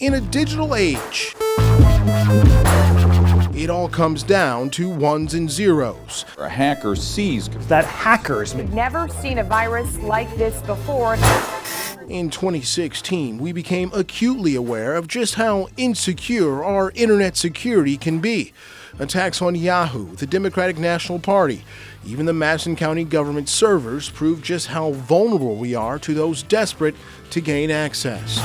in a digital age. It all comes down to ones and zeros. A hacker sees that hackers never seen a virus like this before. In 2016, we became acutely aware of just how insecure our internet security can be. Attacks on Yahoo, the Democratic National Party, even the Madison County government servers prove just how vulnerable we are to those desperate to gain access.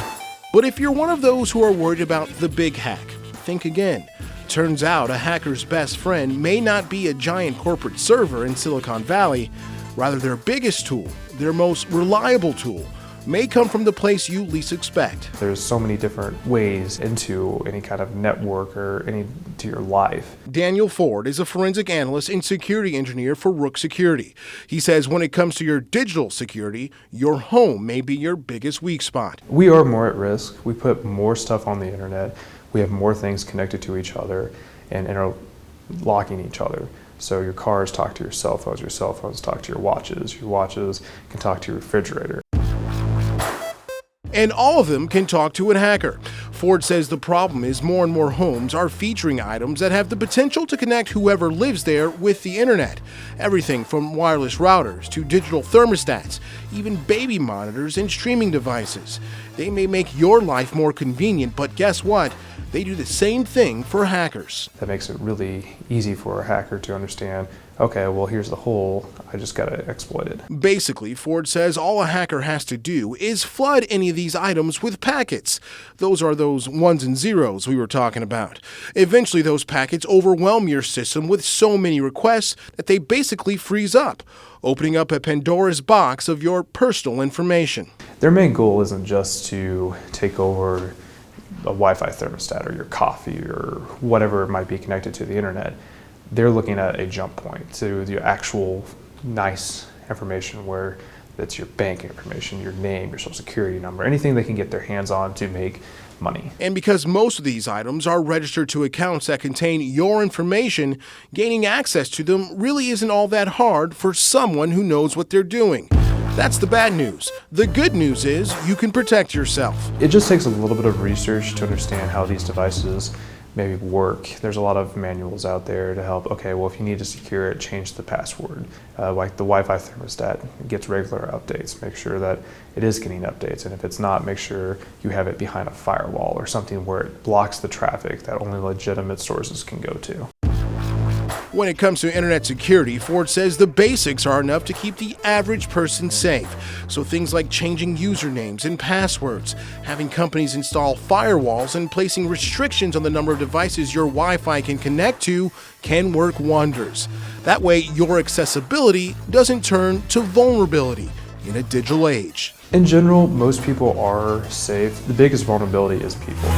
But if you're one of those who are worried about the big hack, think again. Turns out a hacker's best friend may not be a giant corporate server in Silicon Valley. Rather, their biggest tool, their most reliable tool, may come from the place you least expect. There's so many different ways into any kind of network or into your life. Daniel Ford is a forensic analyst and security engineer for Rook Security. He says when it comes to your digital security, your home may be your biggest weak spot. We are more at risk. We put more stuff on the internet. We have more things connected to each other and interlocking each other. So your cars talk to your cell phones talk to your watches can talk to your refrigerator. And all of them can talk to a hacker. Ford says the problem is more and more homes are featuring items that have the potential to connect whoever lives there with the internet. Everything from wireless routers to digital thermostats, even baby monitors and streaming devices. They may make your life more convenient, but guess what? They do the same thing for hackers. That makes it really easy for a hacker to understand, okay, well, here's the hole, I just gotta exploit it. Basically, Ford says all a hacker has to do is flood any of these items with packets. Those are those ones and zeros we were talking about. Eventually, those packets overwhelm your system with so many requests that they basically freeze up, opening up a Pandora's box of your personal information. Their main goal isn't just to take over a Wi-Fi thermostat or your coffee or whatever might be connected to the internet. They're looking at a jump point to the actual nice information where that's your bank information, your name, your social security number, anything they can get their hands on to make money. And because most of these items are registered to accounts that contain your information, gaining access to them really isn't all that hard for someone who knows what they're doing. That's the bad news. The good news is you can protect yourself. It just takes a little bit of research to understand how these devices maybe work. There's a lot of manuals out there to help, okay, well, if you need to secure it, change the password. Like the Wi-Fi thermostat gets regular updates. Make sure that it is getting updates. And if it's not, make sure you have it behind a firewall or something where it blocks the traffic that only legitimate sources can go to. When it comes to internet security, Ford says the basics are enough to keep the average person safe. So things like changing usernames and passwords, having companies install firewalls, and placing restrictions on the number of devices your Wi-Fi can connect to can work wonders. That way, your accessibility doesn't turn to vulnerability in a digital age. In general, most people are safe. The biggest vulnerability is people.